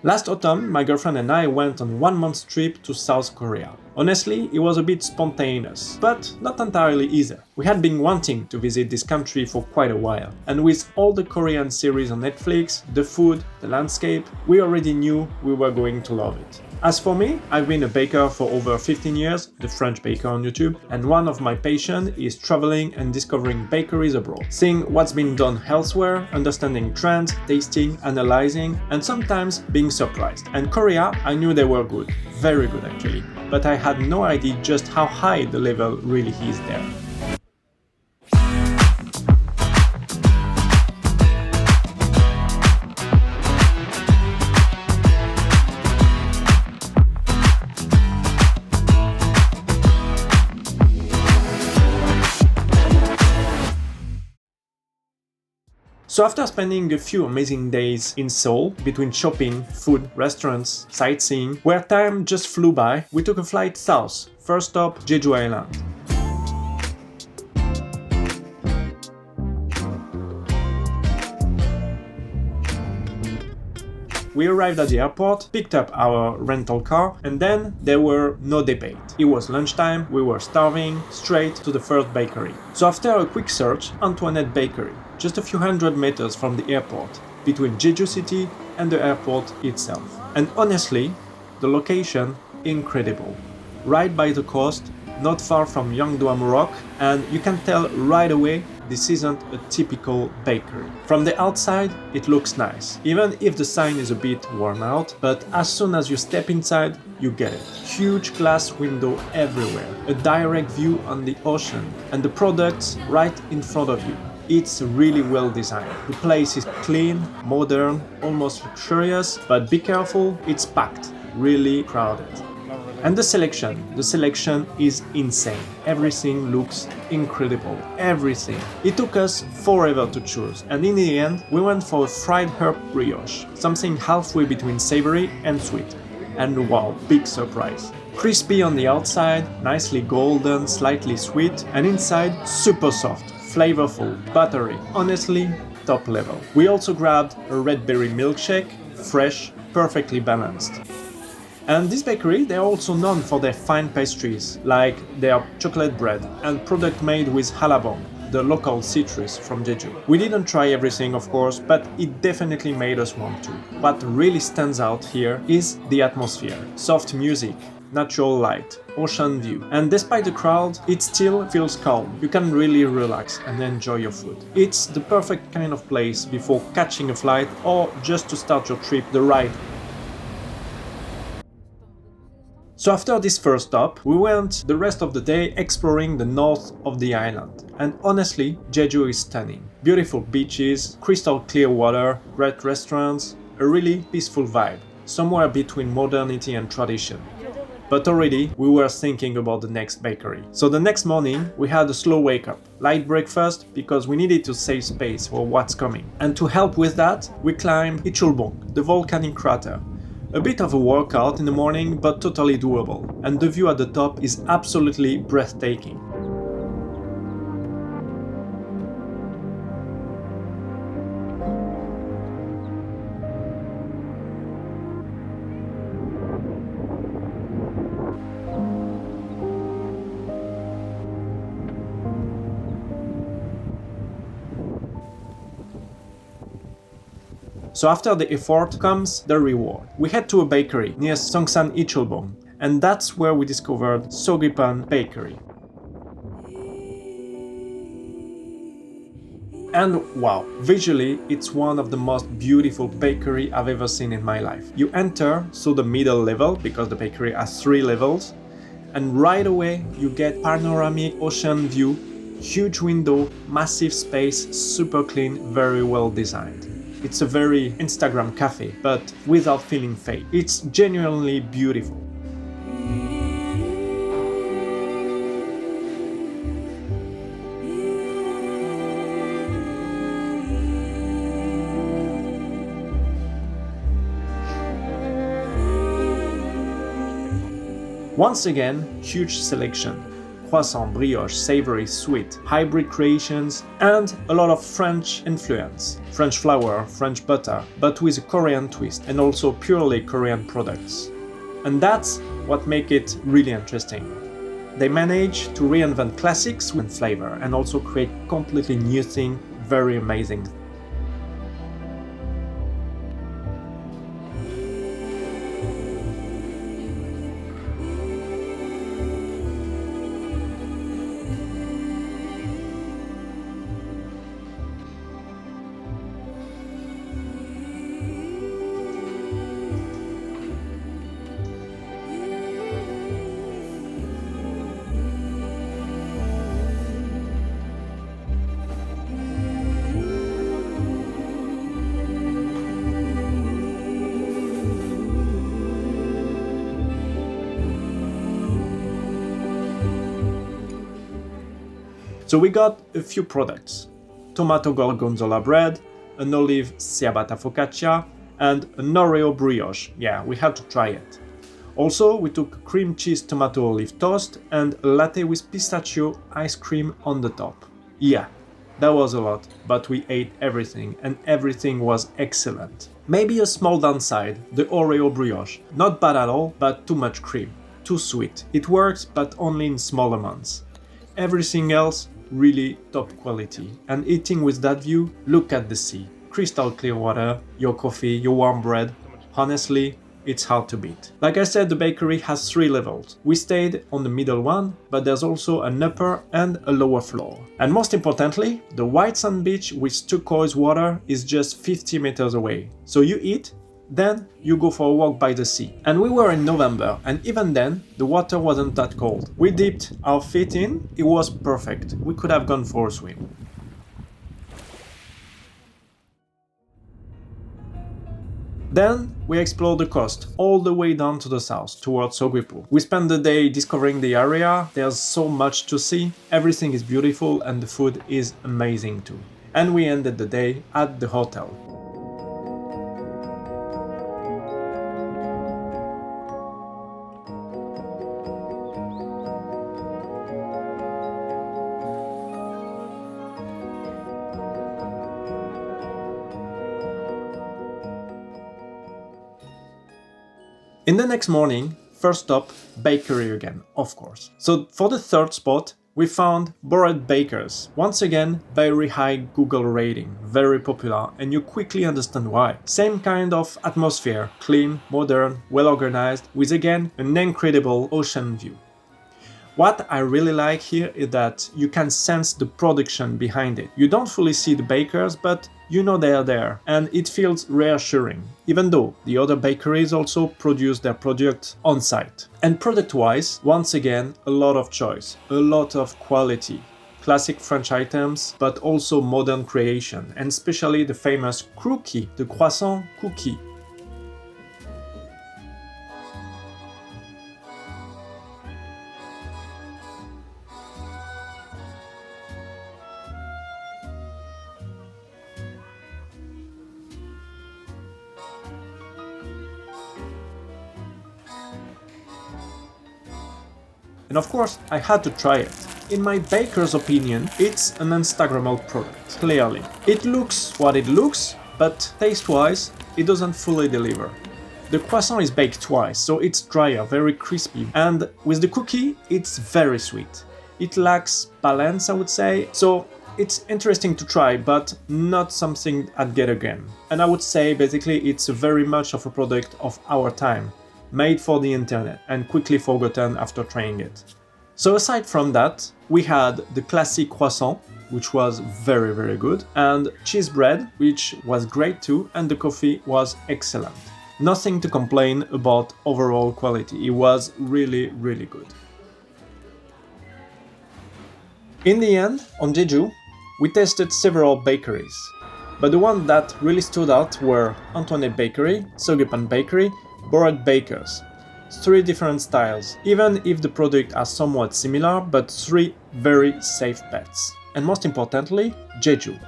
Last autumn, my girlfriend and I went on 1 month trip to South Korea. Honestly, it was a bit spontaneous, but not entirely either. We had been wanting to visit this country for quite a while, and with all the Korean series on Netflix, the food, the landscape, we already knew we were going to love it. As for me, I've been a baker for over 15 years, the French baker on YouTube, and one of my passions is traveling and discovering bakeries abroad, seeing what's been done elsewhere, understanding trends, tasting, analyzing, and sometimes being surprised. And Korea, I knew they were good, very good actually, but I had no idea just how high the level really is there. So after spending a few amazing days in Seoul, between shopping, food, restaurants, sightseeing, where time just flew by, we took a flight south, first stop Jeju Island. We arrived at the airport, picked up our rental car, and then there were no debate. It was lunchtime, we were starving, straight to the first bakery. So after a quick search, Antoinette Bakery, just a few hundred meters from the airport, between Jeju City and the airport itself. And honestly, the location, incredible. Right by the coast, not far from Yeongdoam Rock, and you can tell right away this isn't a typical bakery. From the outside, it looks nice, even if the sign is a bit worn out, but as soon as you step inside, you get it. Huge glass window everywhere, a direct view on the ocean, and the products right in front of you. It's really well designed. The place is clean, modern, almost luxurious, but be careful, it's packed, really crowded. And the selection is insane. Everything looks incredible. Everything. It took us forever to choose, and in the end, we went for a fried herb brioche, something halfway between savory and sweet. And wow, big surprise. Crispy on the outside, nicely golden, slightly sweet, and inside super soft, flavorful, buttery. Honestly, top level. We also grabbed a red berry milkshake, fresh, perfectly balanced. And this bakery, they are also known for their fine pastries, like their chocolate bread and product made with halabong, the local citrus from Jeju. We didn't try everything, of course, but it definitely made us want to. What really stands out here is the atmosphere. Soft music, natural light, ocean view. And despite the crowd, it still feels calm. You can really relax and enjoy your food. It's the perfect kind of place before catching a flight or just to start your trip the right. So after this first stop, we went the rest of the day exploring the north of the island. And honestly, Jeju is stunning. Beautiful beaches, crystal clear water, great restaurants, a really peaceful vibe, somewhere between modernity and tradition. But already, we were thinking about the next bakery. So the next morning, we had a slow wake up, light breakfast, because we needed to save space for what's coming. And to help with that, we climbed Ichulbong, the volcanic crater. A bit of a workout in the morning, but totally doable, and the view at the top is absolutely breathtaking. So after the effort comes the reward. We head to a bakery near Songsan Ichulbong, and that's where we discovered Soipan Bakery. And wow, visually it's one of the most beautiful bakery I've ever seen in my life. You enter through the middle level, because the bakery has 3 levels, and right away you get panoramic ocean view, huge window, massive space, super clean, very well designed. It's a very Instagram cafe, but without feeling fake. It's genuinely beautiful. Once again, huge selection. croissant, brioche, savory, sweet, hybrid creations, and a lot of French influence. French flour, French butter, but with a Korean twist, and also purely Korean products. And that's what makes it really interesting. They manage to reinvent classics with flavor and also create completely new thing, very amazing. So we got a few products: tomato gorgonzola bread, an olive ciabatta focaccia, and an Oreo brioche. Yeah, we had to try it. Also, we took cream cheese tomato olive toast and a latte with pistachio ice cream on the top. Yeah, that was a lot, but we ate everything and everything was excellent. Maybe a small downside, the Oreo brioche. Not bad at all, but too much cream. Too sweet. It works, but only in small amounts. Everything else, really top quality. And eating with that view, look at the sea. Crystal clear water, your coffee, your warm bread. Honestly, it's hard to beat. Like I said, the bakery has 3 levels. We stayed on the middle one, but there's also an upper and a lower floor. And most importantly, the white sand beach with turquoise water is just 50 meters away. So you eat, then you go for a walk by the sea. And we were in November, and even then, the water wasn't that cold. We dipped our feet in, it was perfect. We could have gone for a swim. Then we explored the coast, all the way down to the south, towards Seogwipo. We spent the day discovering the area, there's so much to see, everything is beautiful and the food is amazing too. And we ended the day at the hotel. In the next morning, first stop, bakery again, of course. So for the third spot, we found Boraed Bakers. Once again, very high Google rating, very popular, and you quickly understand why. Same kind of atmosphere, clean, modern, well organized, with again an incredible ocean view. What I really like here is that you can sense the production behind it. You don't fully see the bakers, but you know they are there, and it feels reassuring, even though the other bakeries also produce their product on site. And product-wise, once again, a lot of choice, a lot of quality. Classic French items, but also modern creation, and especially the famous cookie, the croissant cookie. And of course, I had to try it. In my baker's opinion, it's an Instagrammable product, clearly. It looks what it looks, but taste-wise, it doesn't fully deliver. The croissant is baked twice, so it's drier, very crispy, and with the cookie, it's very sweet. It lacks balance, I would say, so it's interesting to try, but not something I'd get again. And I would say, basically, it's very much of a product of our time. Made for the internet and quickly forgotten after trying it. So aside from that, we had the classic croissant, which was very, very good, and cheese bread, which was great too, and the coffee was excellent. Nothing to complain about overall quality, it was really, really good. In the end, on Jeju, we tested several bakeries, but the ones that really stood out were Antonet Bakery, Soipan Bakery, Boraed Bakers. 3 different styles, even if the products are somewhat similar, but 3 very safe bets. And most importantly, Jeju.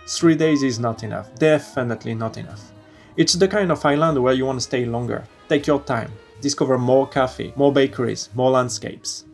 3 days is not enough, definitely not enough. It's the kind of island where you want to stay longer. Take your time, discover more cafes, more bakeries, more landscapes.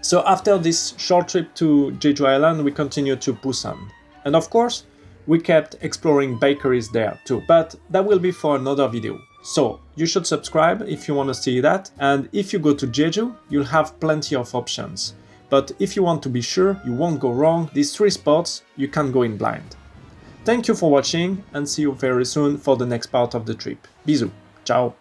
So after this short trip to Jeju Island, we continued to Busan. And of course, we kept exploring bakeries there too, but that will be for another video. So you should subscribe if you want to see that, and if you go to Jeju, you'll have plenty of options. But if you want to be sure you won't go wrong, these 3 spots, you can't go in blind. Thank you for watching, and see you very soon for the next part of the trip. Bisous, ciao!